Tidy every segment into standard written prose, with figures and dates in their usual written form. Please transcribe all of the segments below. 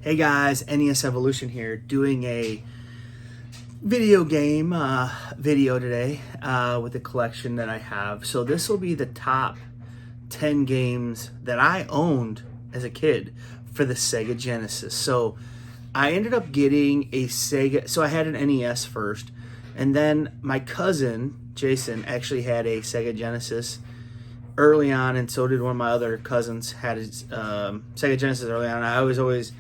Hey guys, NES Evolution here, doing a video game video today with a collection that I have. So this will be the top 10 games that I owned as a kid for the SEGA Genesis. So I ended up getting a SEGA, so I had an NES first, and then my cousin, Jason, actually had a SEGA Genesis early on, and so did one of my other cousins had his SEGA Genesis early on. I was always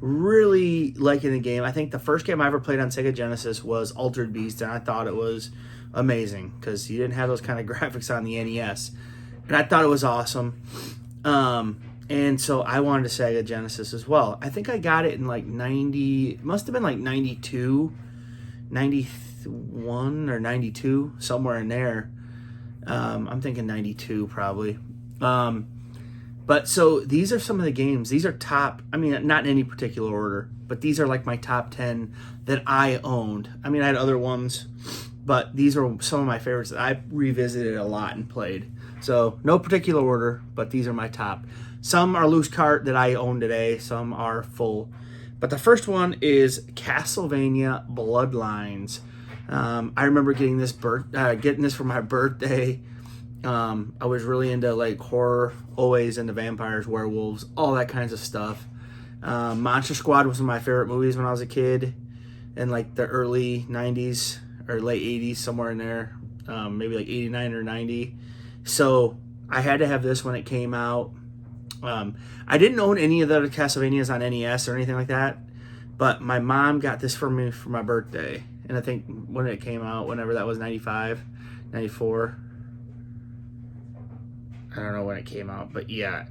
really liking the game. I think the first game I ever played on SEGA Genesis was Altered Beast, and I thought it was amazing because you didn't have those kind of graphics on the NES, and I thought it was awesome. And so I wanted a SEGA Genesis as well. I think I got it in like 90, it must have been like 92, 91 or 92, somewhere in there. I'm thinking 92 probably. But so these are some of the games. These are top, I mean, not in any particular order, but these are like my top 10 that I owned. I mean, I had other ones, but these are some of my favorites that I revisited a lot and played. So no particular order, but these are my top. Some are loose cart that I own today. Some are full. But the first one is Castlevania Bloodlines. I remember getting this for my birthday. I was really into like horror, always into vampires, werewolves, all that kinds of stuff. Monster Squad was one of my favorite movies when I was a kid, in like the early 90s or late 80s, somewhere in there, maybe like 89 or 90. So I had to have this when it came out. I didn't own any of the other Castlevanias on NES or anything like that, but my mom got this for me for my birthday. And I think when it came out, whenever that was, 95, 94. I don't know when it came out, but yeah,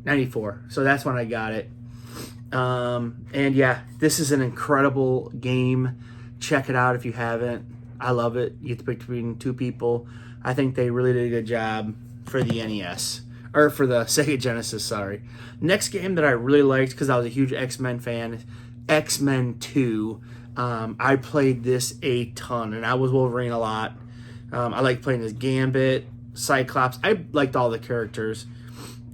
94. So that's when I got it. And yeah, this is an incredible game. Check it out if you haven't. I love it. You get to pick between two people. I think they really did a good job for the NES. Or for the SEGA Genesis, sorry. Next game that I really liked, because I was a huge X-Men fan, X-Men 2. I played this a ton, and I was Wolverine a lot. I liked playing as Gambit, Cyclops. I liked all the characters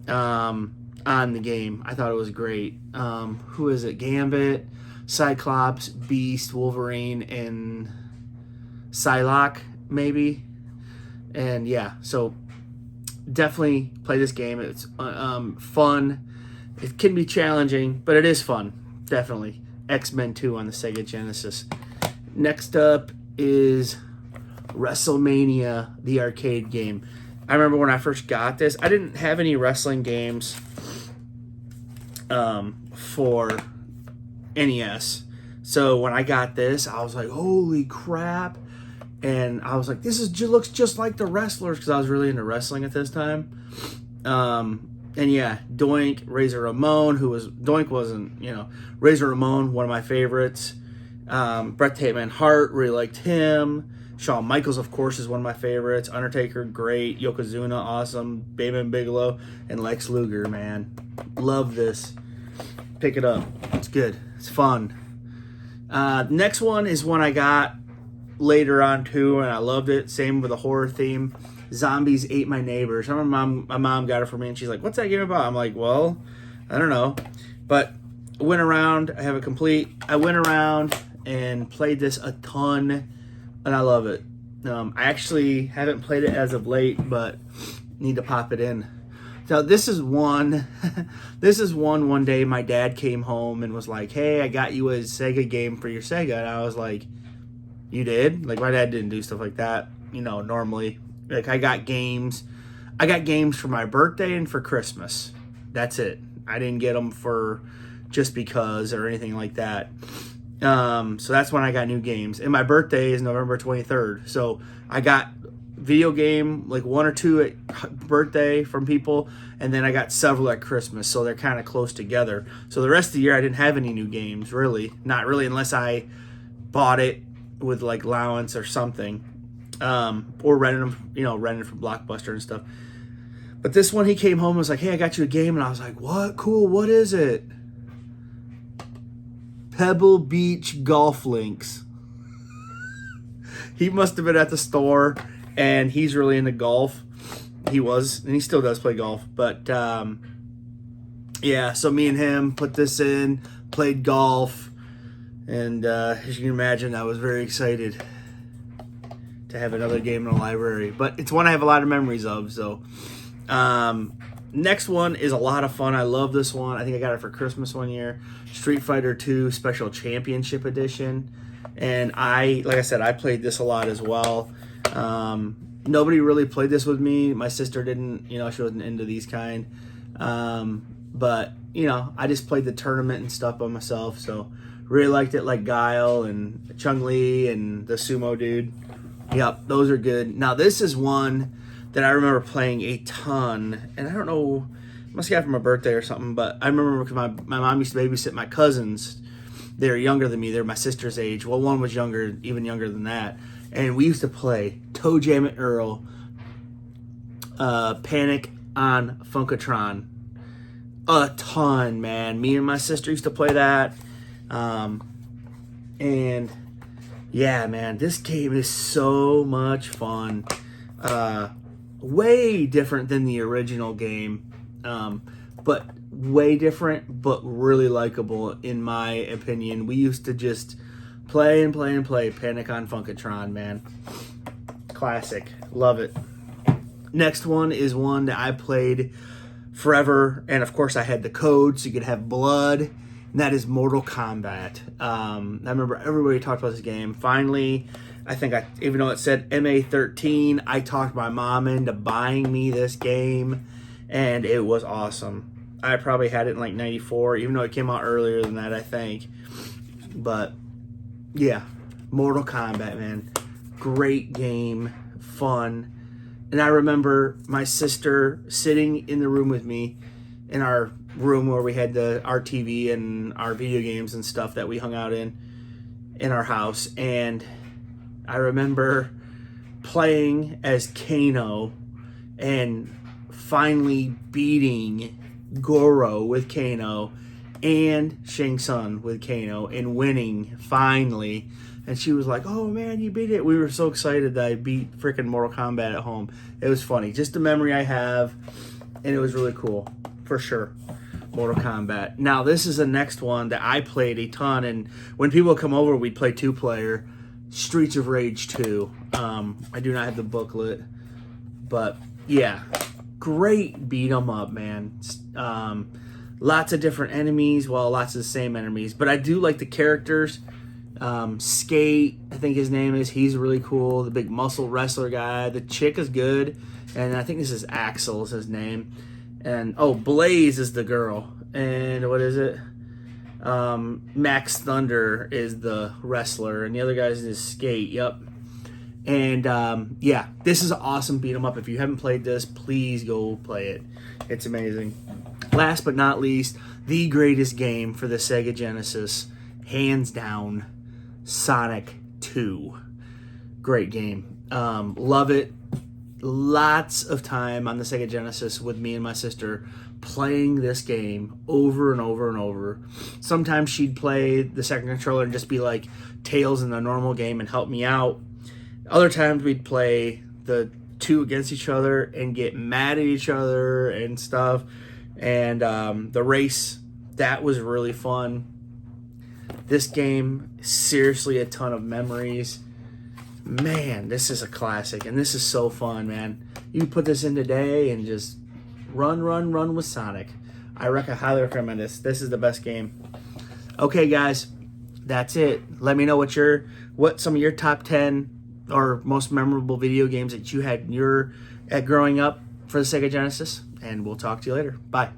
on the game. I thought it was great. Who is it? Gambit, Cyclops, Beast, Wolverine, and Psylocke, maybe. And yeah, so definitely play this game. It's fun. It can be challenging, but it is fun. Definitely. X-Men 2 on the SEGA Genesis. Next up is WrestleMania, the arcade game. I remember when I first got this, I didn't have any wrestling games for NES. So when I got this, I was like, holy crap. And I was like, looks just like the wrestlers, because I was really into wrestling at this time. And yeah, Doink, Razor Ramon, Doink wasn't, Razor Ramon, one of my favorites. Bret the Hitman Hart, really liked him. Shawn Michaels, of course, is one of my favorites. Undertaker, great. Yokozuna, awesome. Bam Bigelow, and Lex Luger, man. Love this. Pick it up. It's good. It's fun. Next one is one I got later on too, and I loved it. Same with a horror theme. Zombies Ate My Neighbors. I remember my mom got it for me, and she's like, what's that game about? I'm like, well, I don't know. But I went around and played this a ton, and I love it. I actually haven't played it as of late, but need to pop it in. So this is one one day my dad came home and was like, hey, I got you a SEGA game for your SEGA. And I was like, you did? Like, my dad didn't do stuff like that, normally. Like, I got games for my birthday and for Christmas. That's it. I didn't get them for just because or anything like that. So that's when I got new games. And my birthday is November 23rd. So I got video game, like 1 or 2 at birthday from people, and then I got several at Christmas. So they're kind of close together. So the rest of the year I didn't have any new games, really. Not really, unless I bought it with like allowance or something. Or rented them, from Blockbuster and stuff. But this one, he came home and was like, hey, I got you a game. And I was like, what? Cool. What is it? Pebble Beach Golf Links. He must have been at the store, and he's really into golf. He was, and he still does play golf. But Yeah, so me and him put this in, played golf, and as you can imagine, I was very excited to have another game in the library. But it's one I have a lot of memories of. So next one is a lot of fun. I love this one. I think I got it for Christmas one year. Street Fighter 2 Special Championship Edition. And like I said, I played this a lot as well. Nobody really played this with me. My sister didn't, she wasn't into these kind. But, I just played the tournament and stuff by myself. So really liked it, like Guile and Chung-Li and the sumo dude. Yep, those are good. Now, this is one that I remember playing a ton. And I don't know, must have got for my birthday or something. But I remember because my mom used to babysit my cousins. They're younger than me. They're my sister's age. Well, one was younger, even younger than that. And we used to play Toe Jam and Earl, Panic on Funkatron. A ton, man. Me and my sister used to play that. And yeah, man, this game is so much fun. Way different than the original game. But way different, but really likable in my opinion. We used to just play and play and play Panic on Funkatron, man. Classic. Love it. Next one is one that I played forever, and of course I had the code so you could have blood, and that is Mortal Kombat. I remember everybody talked about this game. Finally, I think even though it said MA13, I talked my mom into buying me this game, and it was awesome. I probably had it in like 94, even though it came out earlier than that, I think. But yeah, Mortal Kombat, man. Great game, fun. And I remember my sister sitting in the room with me, in our room where we had our TV and our video games and stuff that we hung out in our house. And I remember playing as Kano and finally beating Goro with Kano and Shang Tsung with Kano and winning finally. And she was like, "Oh man, you beat it." We were so excited that I beat freaking Mortal Kombat at home. It was funny. Just a memory I have, and it was really cool, for sure. Mortal Kombat. Now, this is the next one that I played a ton, and when people come over, we'd play two-player. Streets of Rage 2. I do not have the booklet, but yeah, great beat 'em up, man. Lots of different enemies, well, lots of the same enemies, but I do like the characters. Skate, I think his name is. He's really cool. The big muscle wrestler guy. The chick is good, and I think this is Axel is his name. And Blaze is the girl. And what is it? Max Thunder is the wrestler, and the other guy's is Skate. Yep. And yeah, this is an awesome beat 'em up. If you haven't played this, please go play it. It's amazing. Last but not least, the greatest game for the SEGA Genesis, hands down, Sonic 2. Great game. Love it. Lots of time on the SEGA Genesis with me and my sister playing this game over and over and over. Sometimes she'd play the second controller and just be like Tails in the normal game and help me out. Other times we'd play the two against each other and get mad at each other and stuff. And the race, that was really fun. This game, seriously a ton of memories. Man, this is a classic, and this is so fun, man. You put this in today and just run with Sonic. I highly recommend this. This is the best game. Okay, guys, that's it. Let me know what some of your top 10 or most memorable video games that you had growing up for the SEGA Genesis, and we'll talk to you later. Bye.